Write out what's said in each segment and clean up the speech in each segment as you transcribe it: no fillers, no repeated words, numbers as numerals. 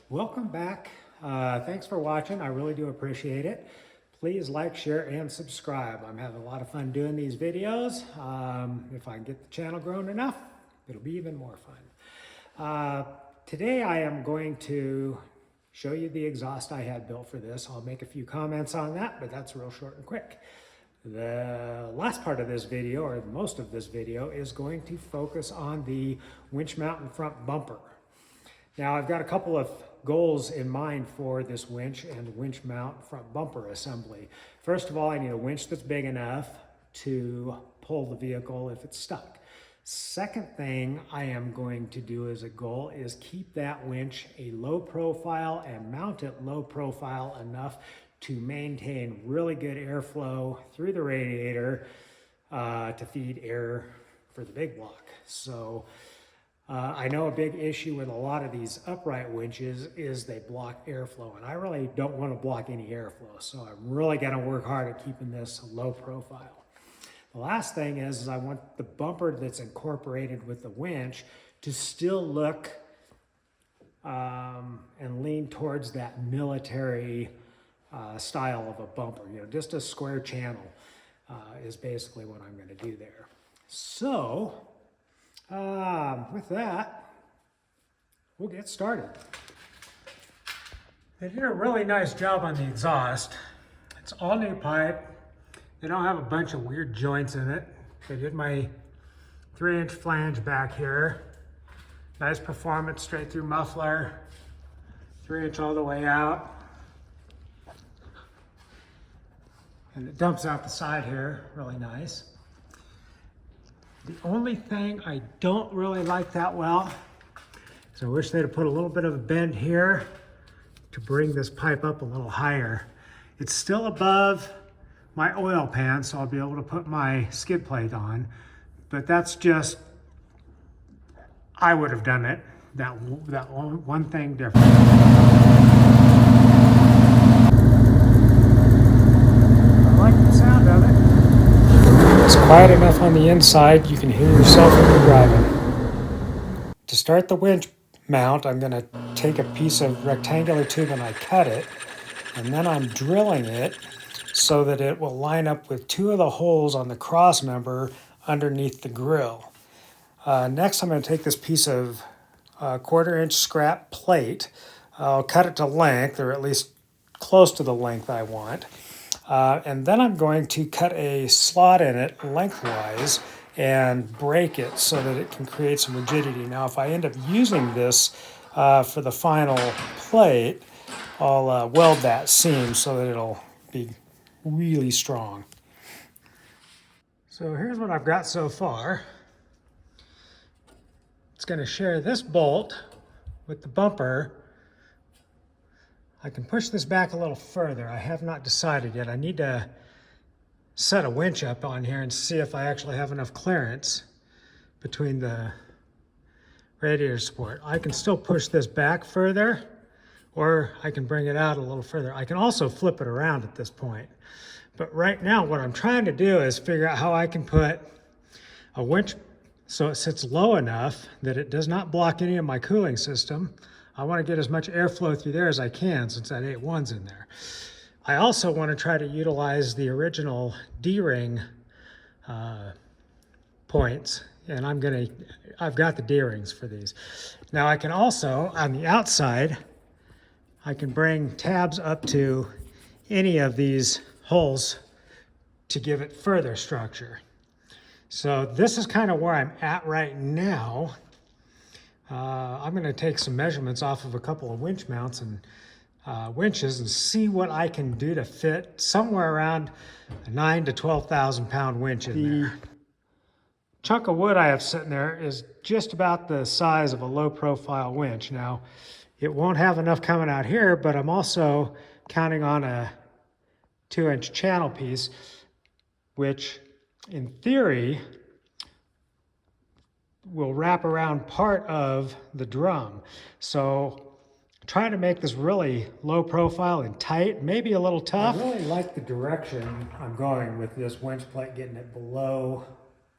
Welcome back. Thanks for watching. I really do appreciate it. Please like, share, and subscribe. I'm having a lot of fun doing these videos. If I can get the channel grown enough, it'll be even more fun. Today I am going to show you the exhaust I had built for this. I'll make a few comments on that, but that's real short and quick. The last part of this video, or most of this video, is going to focus on the winch mount and front bumper. Now I've got a couple of goals in mind for this winch and winch mount front bumper assembly. First of all, I need a winch that's big enough to pull the vehicle if it's stuck. Second thing I am going to do as a goal is keep that winch a low profile and mount it low profile enough to maintain really good airflow through the radiator to feed air for the big block. So I know a big issue with a lot of these upright winches is they block airflow, and I really don't want to block any airflow, so I'm really going to work hard at keeping this low profile. The last thing is I want the bumper that's incorporated with the winch to still look and lean towards that military style of a bumper. You know, just a square channel is basically what I'm going to do there. So with that, we'll get started. They did a really nice job on the exhaust. It's all new pipe. They don't have a bunch of weird joints in it. They did my 3-inch flange back here. Nice performance straight through muffler. 3-inch all the way out. And it dumps out the side here, really nice. The only thing I don't really like that well is I wish they'd have put a little bit of a bend here to bring this pipe up a little higher. It's still above my oil pan, so I'll be able to put my skid plate on, but that's just, I would have done it, that one thing different. I like the sound of it. It's quiet enough on the inside, you can hear yourself when you're driving. To start the winch mount, I'm going to take a piece of rectangular tube and I cut it, and then I'm drilling it so that it will line up with 2 of the holes on the cross member underneath the grill. Next, I'm going to take this piece of 1/4-inch scrap plate. I'll cut it to length, or at least close to the length I want. And then I'm going to cut a slot in it lengthwise and break it so that it can create some rigidity. Now, if I end up using this for the final plate, I'll weld that seam so that it'll be really strong. So here's what I've got so far. It's going to share this bolt with the bumper. I can push this back a little further. I have not decided yet. I need to set a winch up on here and see if I actually have enough clearance between the radiator support. I can still push this back further, or I can bring it out a little further. I can also flip it around at this point. But right now what I'm trying to do is figure out how I can put a winch so it sits low enough that it does not block any of my cooling system. I want to get as much airflow through there as I can since that 8.1's in there. I also want to try to utilize the original D-ring points, and I've got the D-rings for these. Now I can also, on the outside, I can bring tabs up to any of these holes to give it further structure. So this is kind of where I'm at right now. I'm going to take some measurements off of a couple of winch mounts and winches and see what I can do to fit somewhere around a 9,000 to 12,000 pound winch in there. Chunk of wood I have sitting there is just about the size of a low profile winch. Now, it won't have enough coming out here, but I'm also counting on a 2-inch channel piece, which in theory will wrap around part of the drum. So trying to make this really low profile and tight, maybe a little tough. I really like the direction I'm going with this winch plate, getting it below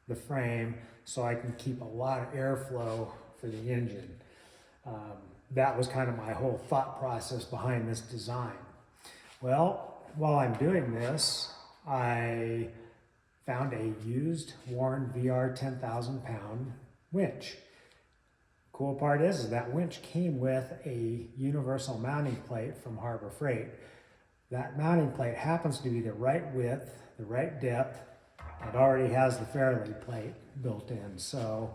the frame so I can keep a lot of airflow for the engine. that was kind of my whole thought process behind this design. Well, while I'm doing this, I found a used Warren VR 10,000 pound winch. Cool part is that winch came with a universal mounting plate from Harbor Freight. That mounting plate happens to be the right width, the right depth. It already has the fairlead plate built in. So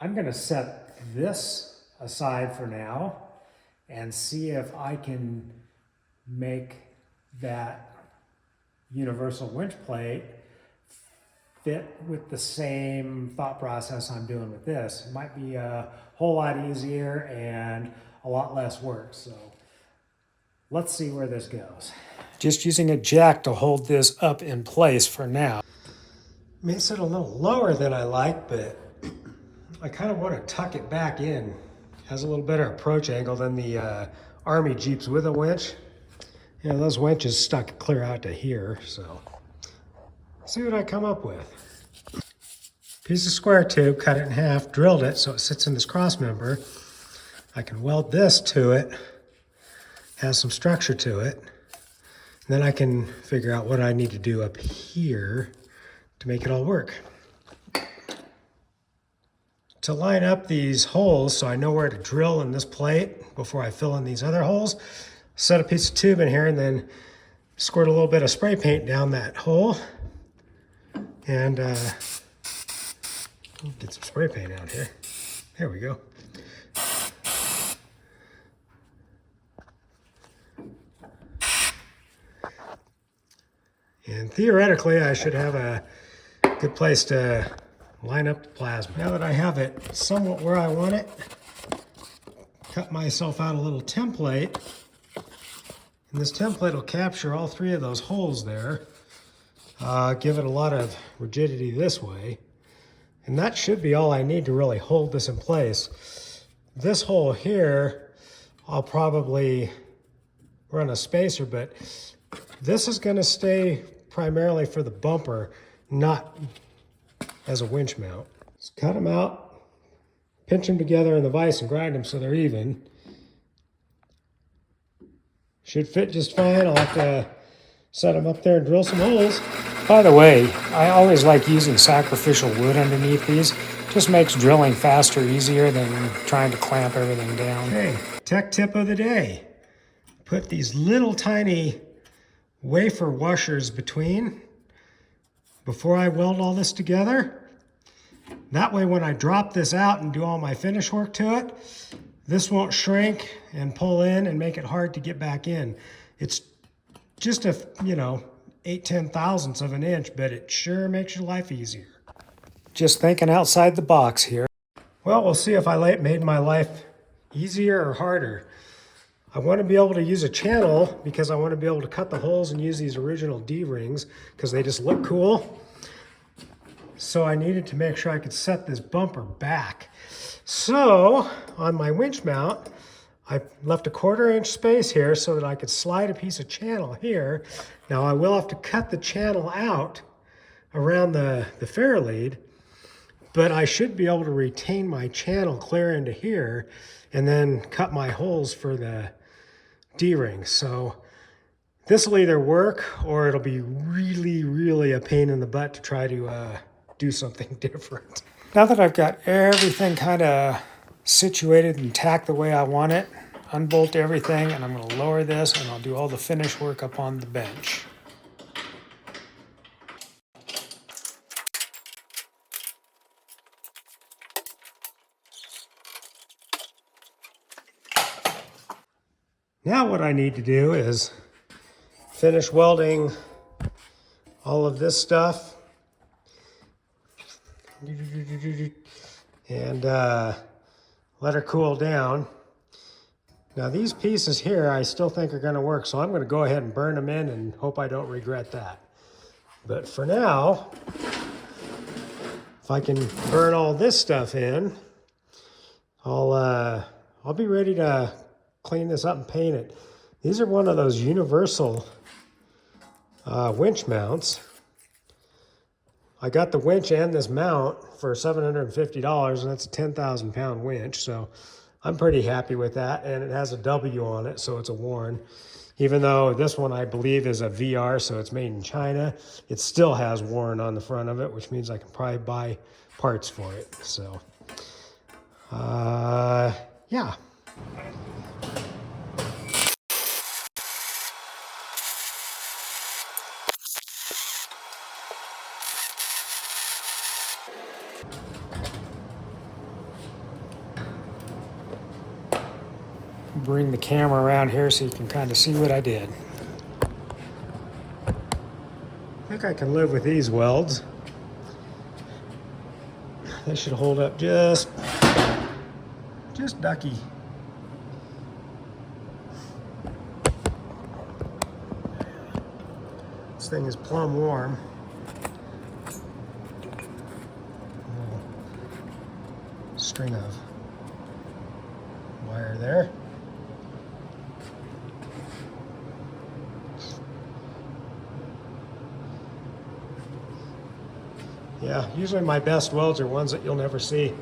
I'm going to set this aside for now and see if I can make that universal winch plate fit with the same thought process I'm doing with this. It might be a whole lot easier and a lot less work. So let's see where this goes. Just using a jack to hold this up in place for now. May sit a little lower than I like, but I kind of want to tuck it back in. Has a little better approach angle than the Army Jeeps with a winch. You know, those winches stuck clear out to here, so see what I come up with. Piece of square tube, cut it in half, drilled it so it sits in this cross member. I can weld this to it, has some structure to it. And then I can figure out what I need to do up here to make it all work. To line up these holes so I know where to drill in this plate before I fill in these other holes, set a piece of tube in here and then squirt a little bit of spray paint down that hole. And get some spray paint out here. There we go. And theoretically, I should have a good place to line up the plasma. Now that I have it somewhat where I want it, cut myself out a little template. And this template will capture all three of those holes there. Give it a lot of rigidity this way. And that should be all I need to really hold this in place. This hole here, I'll probably run a spacer, but this is going to stay primarily for the bumper, not as a winch mount. Just cut them out, pinch them together in the vise and grind them so they're even. Should fit just fine. I'll have to set them up there and drill some holes. By the way, I always like using sacrificial wood underneath these. Just makes drilling faster, easier than trying to clamp everything down. Okay, tech tip of the day. Put these little tiny wafer washers between before I weld all this together. That way when I drop this out and do all my finish work to it, this won't shrink and pull in and make it hard to get back in. It's just a, 8/10 thousandths of an inch, but it sure makes your life easier. Just thinking outside the box here. Well, we'll see if I made my life easier or harder. I want to be able to use a channel because I want to be able to cut the holes and use these original D-rings because they just look cool. So I needed to make sure I could set this bumper back. So on my winch mount, I left a 1/4 inch space here so that I could slide a piece of channel here. Now I will have to cut the channel out around the fairlead, but I should be able to retain my channel clear into here and then cut my holes for the D-ring. So this will either work or it'll be really, really a pain in the butt to try to do something different. Now that I've got everything kind of situated and tacked the way I want it, unbolt everything, and I'm going to lower this and I'll do all the finish work up on the bench. Now what I need to do is finish welding all of this stuff and let her cool down. Now these pieces here I still think are going to work, so I'm going to go ahead and burn them in and hope I don't regret that. But for now, if I can burn all this stuff in, I'll be ready to clean this up and paint it. These are one of those universal winch mounts. I got the winch and this mount for $750, and that's a 10,000 pound winch. So I'm pretty happy with that, and it has a W on it, so it's a Warren. Even though this one I believe is a VR, so it's made in China, it still has Warren on the front of it, which means I can probably buy parts for it. So, yeah. Bring the camera around here so you can kind of see what I did. I think I can live with these welds. They should hold up just ducky. This thing is plumb warm. String of wire there. Yeah, usually my best welds are ones that you'll never see.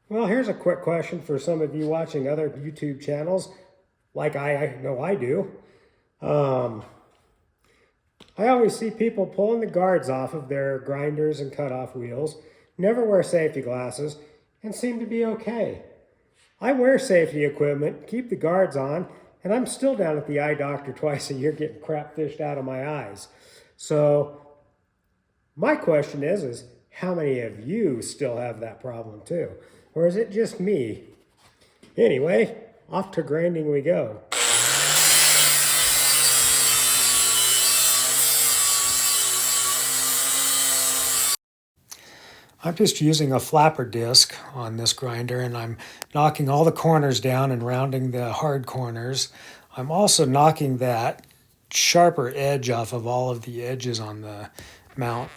Well, here's a quick question for some of you watching other YouTube channels, like I know I do. I always see people pulling the guards off of their grinders and cutoff wheels, never wear safety glasses, and seem to be okay. I wear safety equipment, keep the guards on, and I'm still down at the eye doctor twice a year getting crap fished out of my eyes. So my question is how many of you still have that problem too? Or is it just me? Anyway, off to grinding we go. I'm just using a flapper disc on this grinder, and I'm knocking all the corners down and rounding the hard corners. I'm also knocking that sharper edge off of all of the edges on the mount.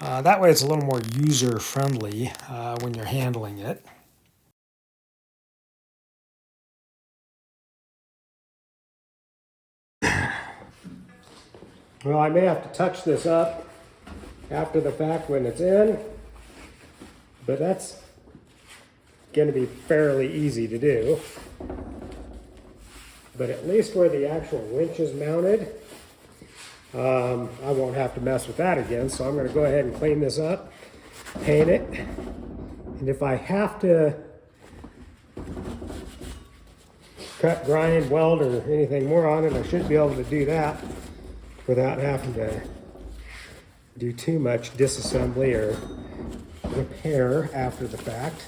That way it's a little more user-friendly when you're handling it. Well, I may have to touch this up after the fact when it's in, but that's going to be fairly easy to do. But at least where the actual winch is mounted, I won't have to mess with that again, so I'm going to go ahead and clean this up, paint it, and if I have to cut, grind, weld, or anything more on it, I should be able to do that without having to do too much disassembly or repair after the fact.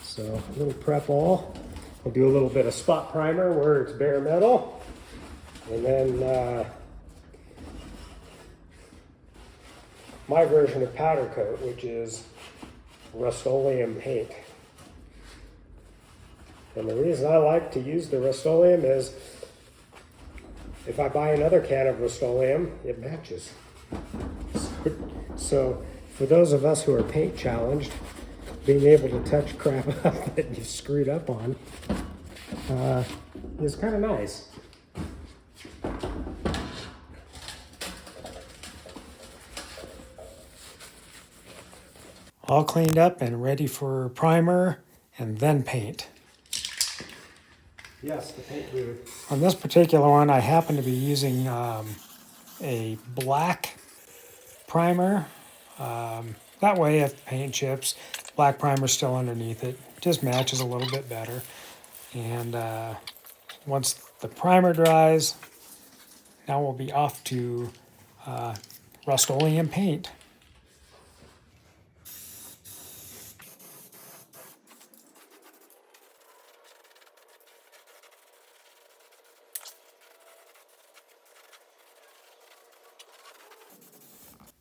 So a little prep all. We'll do a little bit of spot primer where it's bare metal, and then my version of powder coat, which is Rust-Oleum paint. And the reason I like to use the Rust-Oleum is if I buy another can of Rust-Oleum, it matches. So for those of us who are paint challenged, being able to touch crap up that you've screwed up on is kind of nice. All cleaned up and ready for primer and then paint. Yes, the paint booth. On this particular one, I happen to be using a black primer. That way, if paint chips, black primer still underneath it. Just matches a little bit better. And once the primer dries, now we'll be off to Rust-Oleum paint.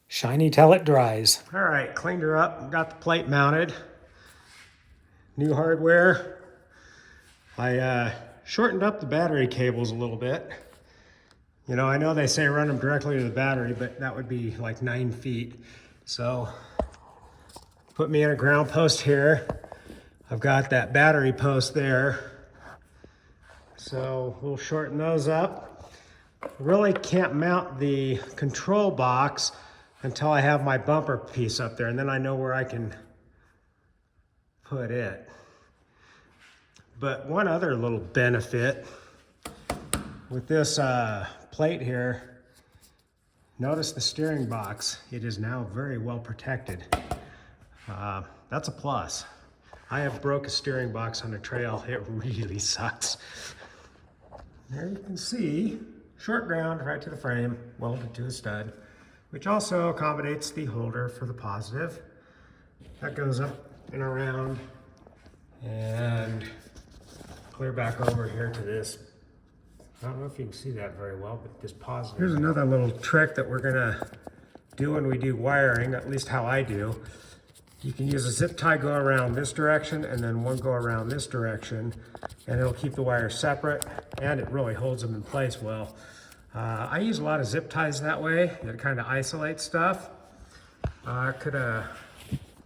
Shiny till it dries. All right, cleaned her up, got the plate mounted. New hardware. I shortened up the battery cables a little bit. You know, I know they say run them directly to the battery, but that would be like 9 feet. So put me in a ground post here. I've got that battery post there. So we'll shorten those up. Really can't mount the control box until I have my bumper piece up there, and then I know where I can put it. But one other little benefit with this plate here, notice the steering box. It is now very well protected. That's a plus. I have broke a steering box on a trail. It really sucks. There you can see, short ground right to the frame, welded to a stud, which also accommodates the holder for the positive. That goes up and around and clear back over here to this. I don't know if you can see that very well, but this positive. Here's another little trick that we're gonna do when we do wiring, at least how I do. You can use a zip tie, go around this direction, and then one go around this direction, and it'll keep the wires separate, and it really holds them in place well. I use a lot of zip ties that way. It kind of isolates stuff. Could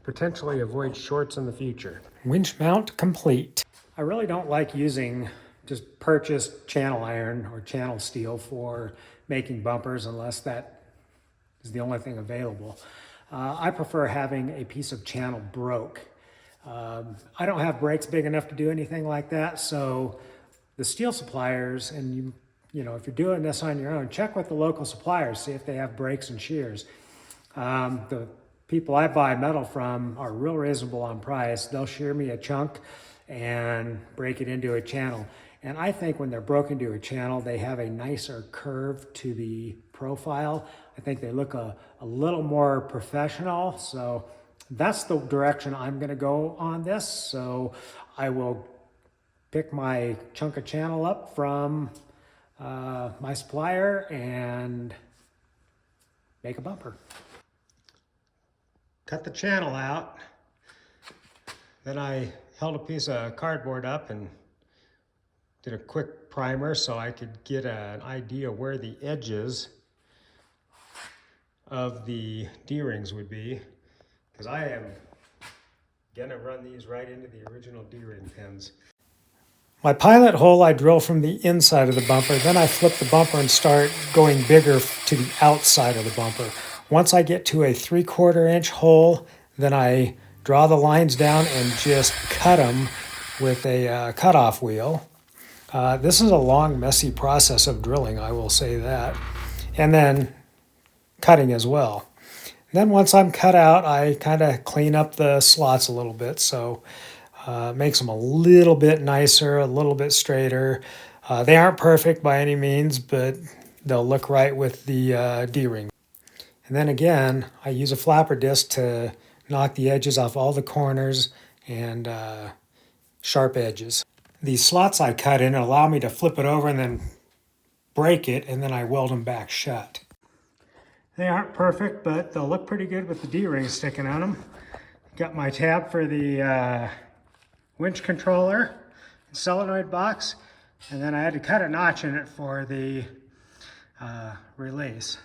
potentially avoid shorts in the future. Winch mount complete. I really don't like using just purchased channel iron or channel steel for making bumpers unless that is the only thing available. I prefer having a piece of channel broke. I don't have brakes big enough to do anything like that, so the steel suppliers, and you know, if you're doing this on your own, check with the local suppliers, see if they have brakes and shears. The people I buy metal from are real reasonable on price. They'll shear me a chunk and break it into a channel. And I think when they're broken to a channel, they have a nicer curve to the profile. I think they look a little more professional. So that's the direction I'm gonna go on this. So I will pick my chunk of channel up from my supplier and make a bumper. Cut the channel out. Then I held a piece of cardboard up and did a quick primer so I could get an idea where the edges of the D-rings would be, because I am gonna run these right into the original D-ring pins. My pilot hole I drill from the inside of the bumper, then I flip the bumper and start going bigger to the outside of the bumper. Once I get to a 3/4 inch hole, then I draw the lines down and just cut them with a cutoff wheel. This is a long, messy process of drilling, I will say that. And then cutting as well. Then once I'm cut out, I kind of clean up the slots a little bit, so makes them a little bit nicer, a little bit straighter. They aren't perfect by any means, but they'll look right with the D-ring. And then again, I use a flapper disc to knock the edges off all the corners and sharp edges. These slots I cut in allow me to flip it over and then break it, and then I weld them back shut. They aren't perfect, but they'll look pretty good with the D-ring sticking on them. Got my tab for the winch controller, solenoid box, and then I had to cut a notch in it for the release.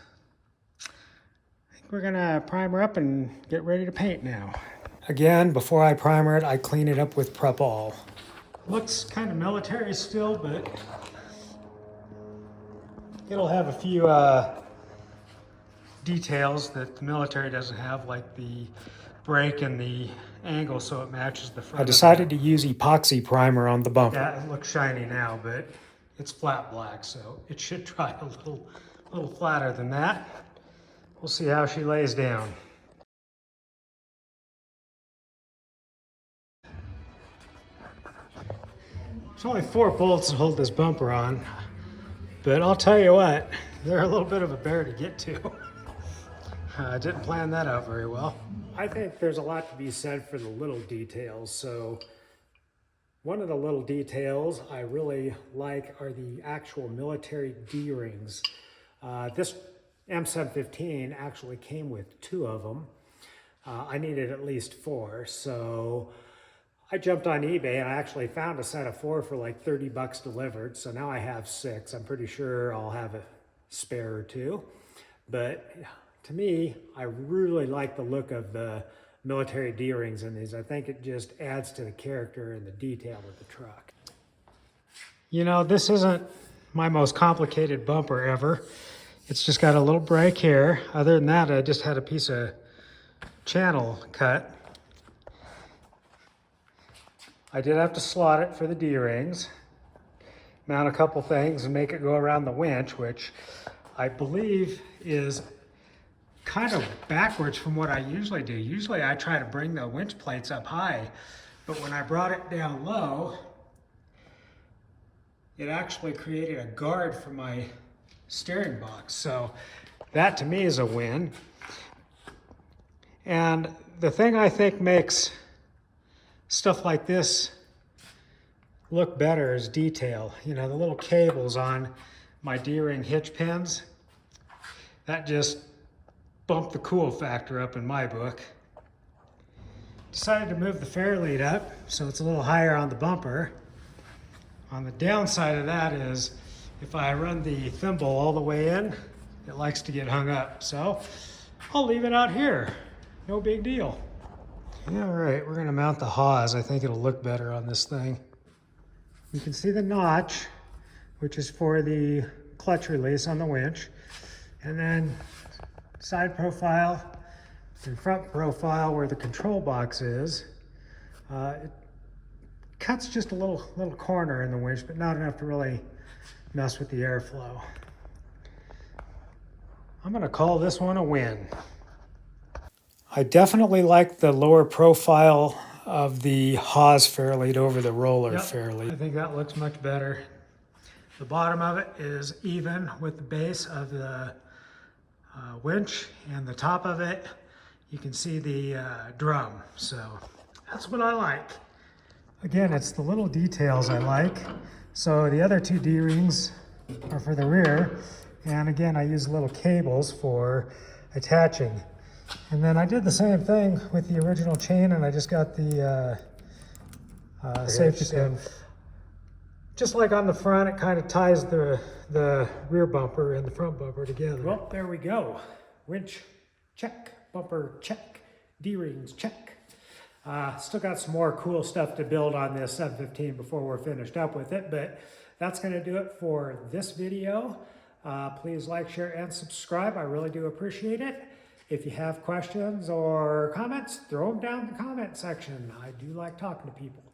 I think we're gonna primer up and get ready to paint now. Again, before I primer it, I clean it up with Prep All. Looks kind of military still, but it'll have a few details that the military doesn't have, like the brake and the angle so it matches the front. I decided to use epoxy primer on the bumper. Yeah, it looks shiny now, but it's flat black, so it should dry a little flatter than that. We'll see how she lays down. There's only 4 bolts to hold this bumper on, but I'll tell you what, they're a little bit of a bear to get to. I didn't plan that out very well. I think there's a lot to be said for the little details. So one of the little details I really like are the actual military D-rings. This M715 actually came with 2 of them. I needed at least 4, so I jumped on eBay and I actually found a set of 4 for like 30 bucks delivered. So now I have 6. I'm pretty sure I'll have a spare or 2. But to me, I really like the look of the military D-rings in these. I think it just adds to the character and the detail of the truck. You know, this isn't my most complicated bumper ever. It's just got a little break here. Other than that, I just had a piece of channel cut. I did have to slot it for the D-rings, mount a couple things and make it go around the winch, which I believe is kind of backwards from what I usually do. Usually I try to bring the winch plates up high, but when I brought it down low, it actually created a guard for my steering box. So that to me is a win. And the thing I think makes stuff like this look better is detail. You know, the little cables on my D-ring hitch pins, that just bumped the cool factor up in my book. Decided to move the fairlead up so it's a little higher on the bumper. On the downside of that is if I run the thimble all the way in, it likes to get hung up. So I'll leave it out here. No big deal. All right, we're gonna mount the hawse. I think it'll look better on this thing. You can see the notch, which is for the clutch release on the winch. And then side profile and front profile where the control box is. It cuts just a little corner in the winch, but not enough to really mess with the airflow. I'm gonna call this one a win. I definitely like the lower profile of the hawse fairlead over the roller fairlead. I think that looks much better. The bottom of it is even with the base of the winch, and the top of it, you can see the drum. So that's what I like. Again, it's the little details I like. So the other two D-rings are for the rear. And again, I use little cables for attaching. And then I did the same thing with the original chain, and I just got the safety pin. Just like on the front, it kind of ties the rear bumper and the front bumper together. Well, there we go. Winch, check. Bumper, check. D-rings, check. Still got some more cool stuff to build on this 715 before we're finished up with it, but that's going to do it for this video. Please like, share, and subscribe. I really do appreciate it. If you have questions or comments, throw them down in the comment section. I do like talking to people.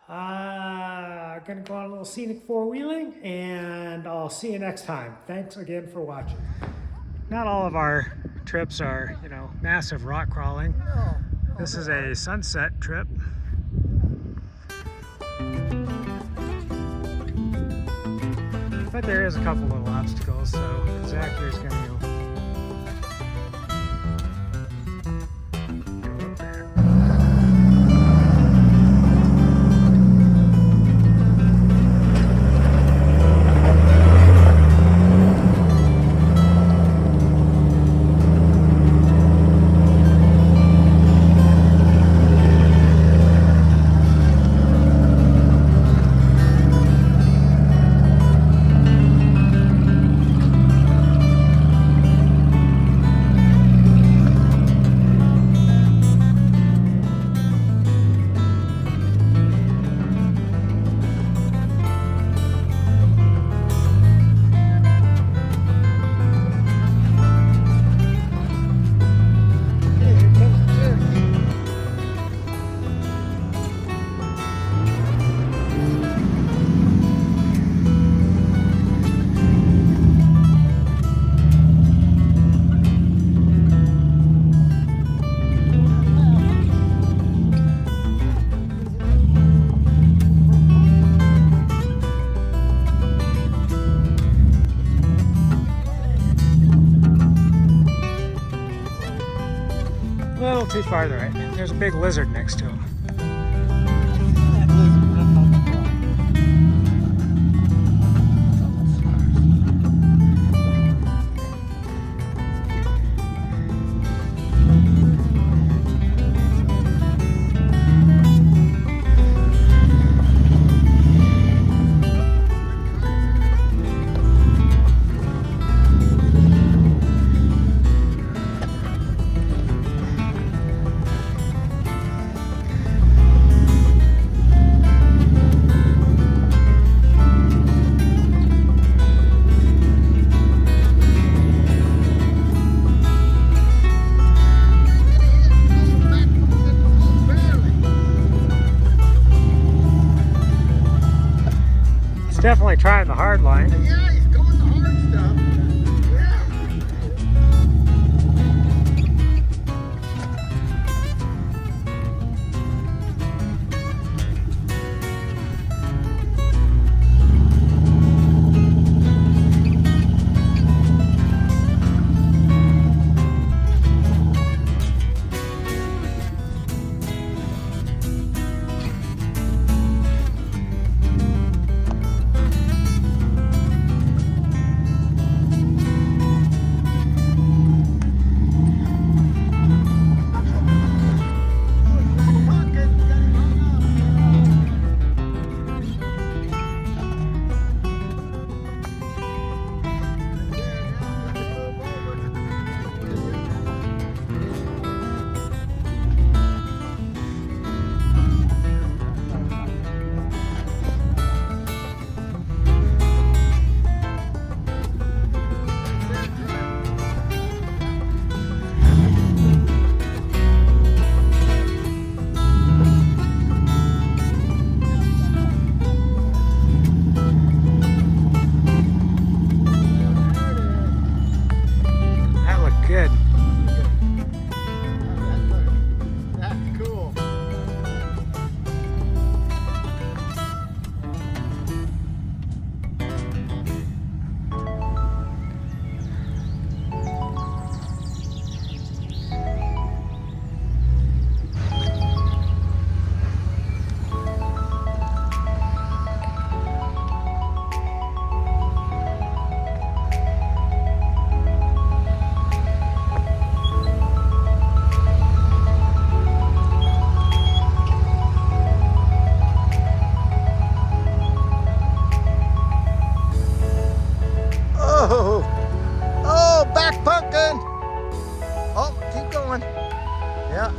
Gonna go on a little scenic four-wheeling, and I'll see you next time. Thanks again for watching. Not all of our trips are, you know, massive rock crawling. This is a sunset trip. But there is a couple little obstacles, so Zach here's gonna go. A little too far to the right. There's a big lizard next to him. definitely trying the hard line. Yeah, he's going the hard stuff. Yeah. That looked good. That's cool. Oh, oh, back pumpkin. Oh, keep going. Yeah.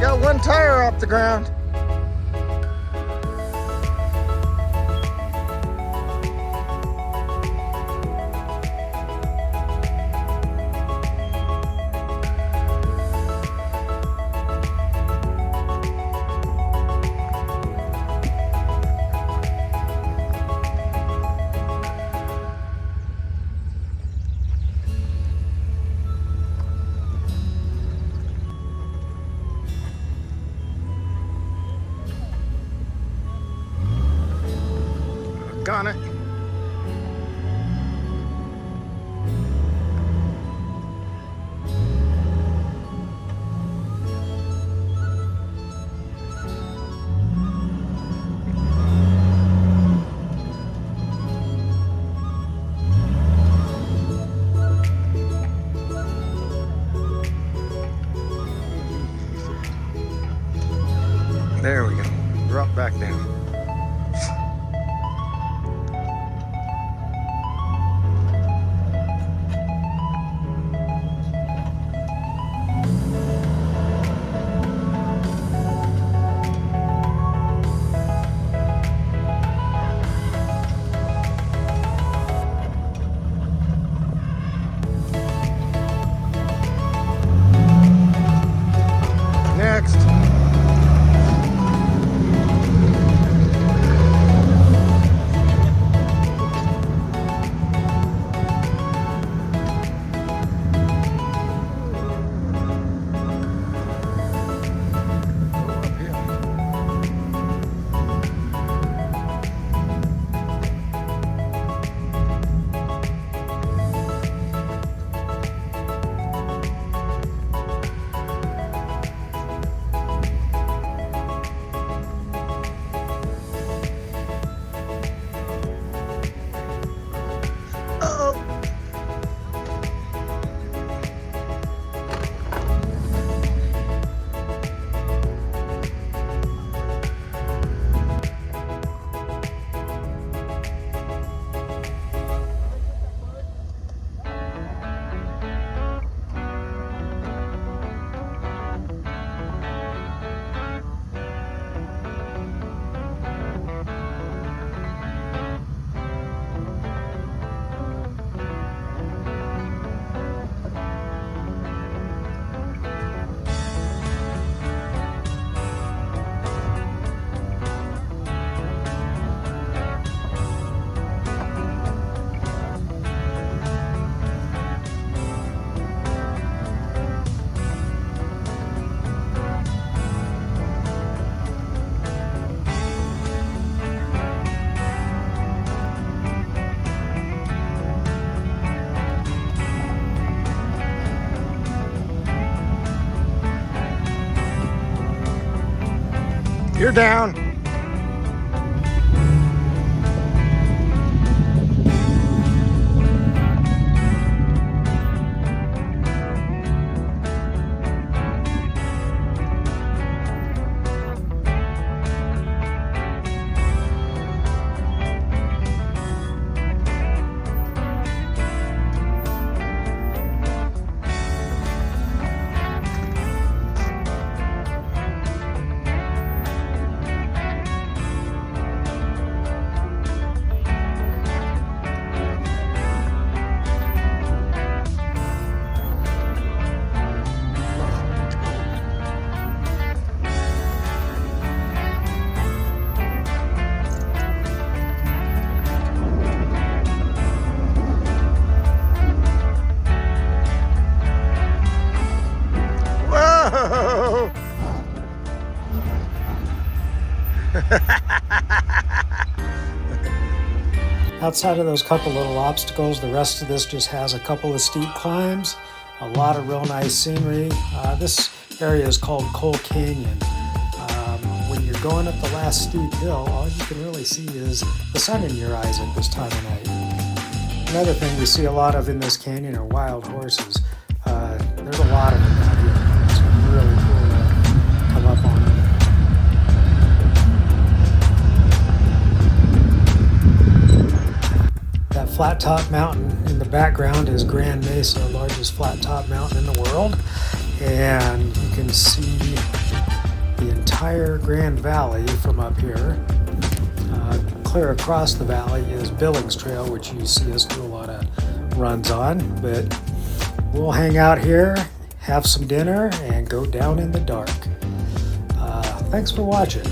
Got one tire off the ground. Got it. There we go. Drop back down. Next. You're down. Whoa! Outside of those couple little obstacles, the rest of this just has a couple of steep climbs, a lot of real nice scenery. This area is called Coal Canyon. When you're going up the last steep hill, all you can really see is the sun in your eyes at this time of night. Another thing we see a lot of in this canyon are wild horses. There's a lot of them out here. It's really cool to come up on them. That flat top mountain in the background is Grand Mesa, largest flat top mountain in the world. And you can see the entire Grand Valley from up here. Clear across the valley is Billings Trail, which you see us do a lot of runs on. But we'll hang out here, have some dinner, and go down in the dark. Thanks for watching.